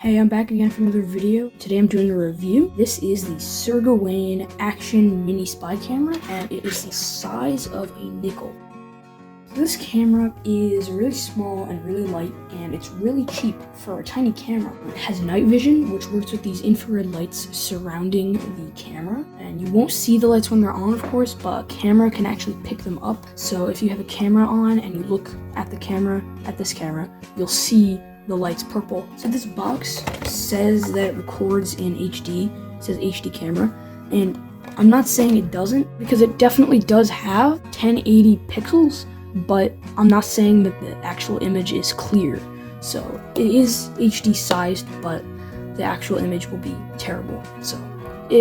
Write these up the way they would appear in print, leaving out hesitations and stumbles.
Hey, I'm back again for another video. Today I'm doing a review. This is the Sir Gawain Action Mini Spy Camera, and it is the size of a nickel. This camera is really small and really light, and it's really cheap for a tiny camera. It has night vision, which works with these infrared lights surrounding the camera, and you won't see the lights when they're on, of course, but a camera can actually pick them up. So if you have a camera on and you look at the camera, at this camera, you'll see the light's purple. So this box says that it records in HD, it says HD camera, and I'm not saying it doesn't, because it definitely does have 1080 pixels, but I'm not saying that the actual image is clear. So it is HD sized, but the actual image will be terrible. So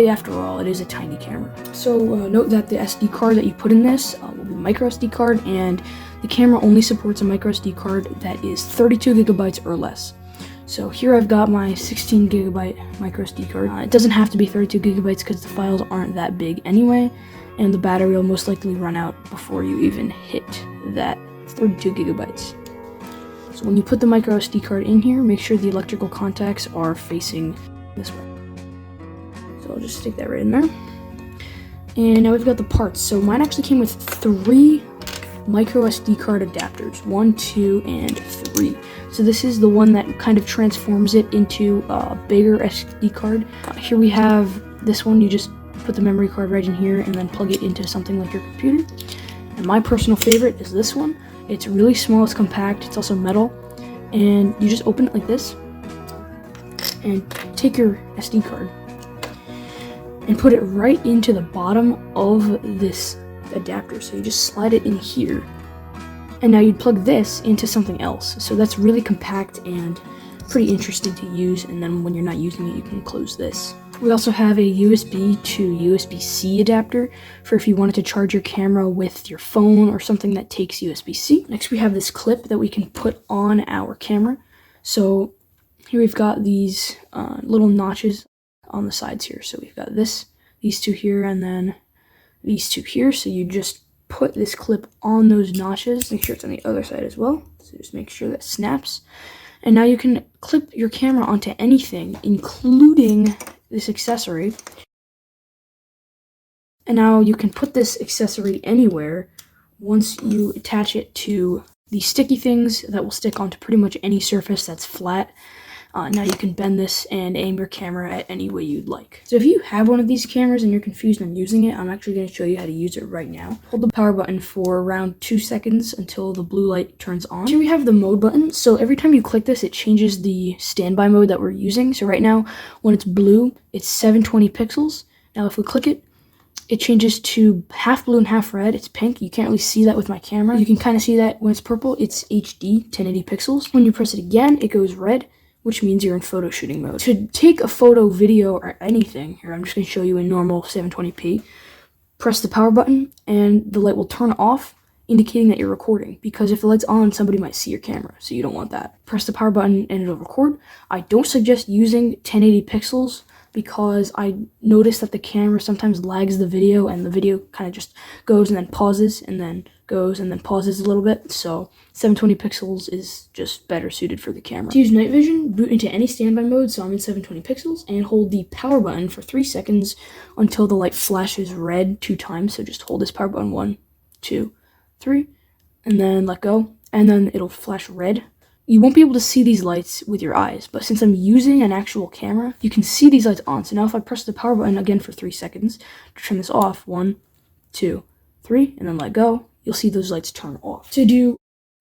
after all, it is a tiny camera. So note that the SD card that you put in this will be a micro SD card, and the camera only supports a micro SD card that is 32 gigabytes or less. So here I've got my 16 gigabyte micro SD card. It doesn't have to be 32 gigabytes because the files aren't that big anyway, and the battery will most likely run out before you even hit that 32 gigabytes. So when you put the micro SD card in here, make sure the electrical contacts are facing this way. So I'll just stick that right in there. And now we've got the parts. So mine actually came with 3 micro SD card adapters, 1, 2, and 3. So this is the one that kind of transforms it into a bigger SD card. Here we have this one. You just put the memory card right in here and then plug it into something like your computer. And my personal favorite is this one. It's really small, it's compact, it's also metal, and you just open it like this and take your SD card and put it right into the bottom of this adapter. So you just slide it in here, and now you'd plug this into something else. So that's really compact and pretty interesting to use, and then when you're not using it, you can close this. We also have a USB to USB-C adapter for if you wanted to charge your camera with your phone or something that takes USB-C. Next we have this clip that we can put on our camera. So here we've got these little notches on the sides here. So we've got these 2 here, and then these 2 here. So you just put this clip on those notches. Make sure it's on the other side as well. So just make sure that snaps. And now you can clip your camera onto anything, including this accessory. And now you can put this accessory anywhere once you attach it to these sticky things that will stick onto pretty much any surface that's flat. Now you can bend this and aim your camera at any way you'd like. So if you have one of these cameras and you're confused on using it, I'm actually going to show you how to use it right now. Hold the power button for around 2 seconds until the blue light turns on. Here we have the mode button. So every time you click this, it changes the standby mode that we're using. So right now, when it's blue, it's 720 pixels. Now if we click it, it changes to half blue and half red. It's pink. You can't really see that with my camera. You can kind of see that when it's purple. It's HD, 1080 pixels. When you press it again, it goes red, which means you're in photo shooting mode. To take a photo, video, or anything, here I'm just going to show you in normal 720p, press the power button and the light will turn off, indicating that you're recording, because if the light's on, somebody might see your camera, so you don't want that. Press the power button and it'll record. I don't suggest using 1080 pixels because I noticed that the camera sometimes lags the video, and the video kind of just goes and then pauses and then goes and then pauses a little bit. So 720 pixels is just better suited for the camera. To use night vision, boot into any standby mode, so I'm in 720 pixels, and hold the power button for 3 seconds until the light flashes red 2 times. So just hold this power button 1, 2, 3, and then let go, and then it'll flash red. You won't be able to see these lights with your eyes, but since I'm using an actual camera, you can see these lights on. So now if I press the power button again for 3 seconds to turn this off, 1, 2, 3, and then let go, you'll see those lights turn off. To do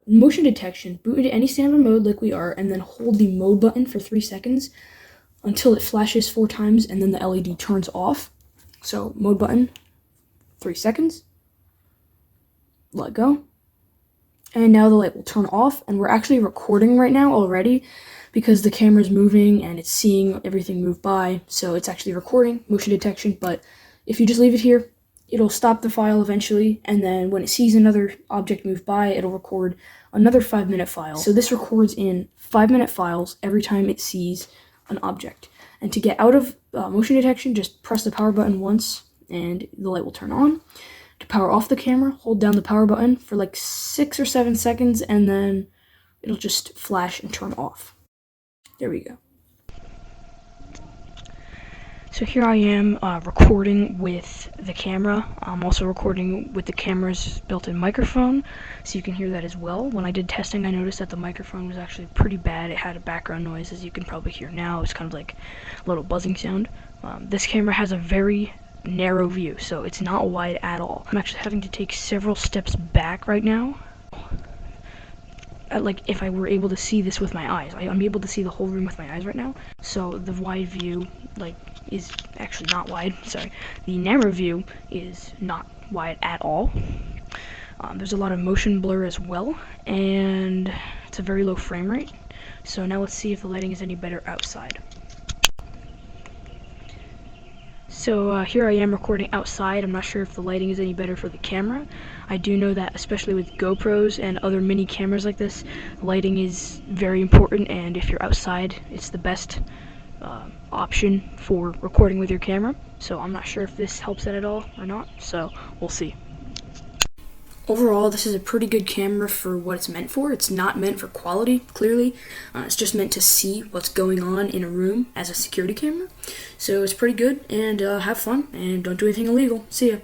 motion detection, boot into any standby mode like we are, and then hold the mode button for 3 seconds until it flashes 4 times, and then the LED turns off. So mode button, 3 seconds, let go. And now the light will turn off, and we're actually recording right now already because the camera's moving and it's seeing everything move by, so it's actually recording motion detection. But if you just leave it here, it'll stop the file eventually, and then when it sees another object move by, it'll record another 5-minute file. So this records in 5-minute files every time it sees an object. And to get out of motion detection, just press the power button once and the light will turn on. To power off the camera, hold down the power button for like 6 or 7 seconds, and then it'll just flash and turn off. There we go. So here I am recording with the camera. I'm also recording with the camera's built-in microphone, so you can hear that as well. When I did testing, I noticed that the microphone was actually pretty bad. It had a background noise, as you can probably hear now. It's kind of like a little buzzing sound. This camera has a very narrow view, so it's not wide at all. I'm actually having to take several steps back right now. Like if I were able to see this with my eyes. I'm able to see the whole room with my eyes right now. So the wide view, like, is actually not wide. Sorry, the narrow view is not wide at all. There's a lot of motion blur as well, and it's a very low frame rate. So now let's see if the lighting is any better outside. So here I am recording outside. I'm not sure if the lighting is any better for the camera. I do know that especially with GoPros and other mini cameras like this, lighting is very important, and if you're outside, it's the best option for recording with your camera. So I'm not sure if this helps that at all or not, so we'll see. Overall, this is a pretty good camera for what it's meant for. It's not meant for quality, clearly. It's just meant to see what's going on in a room as a security camera. So it's pretty good, and have fun, and don't do anything illegal. See ya.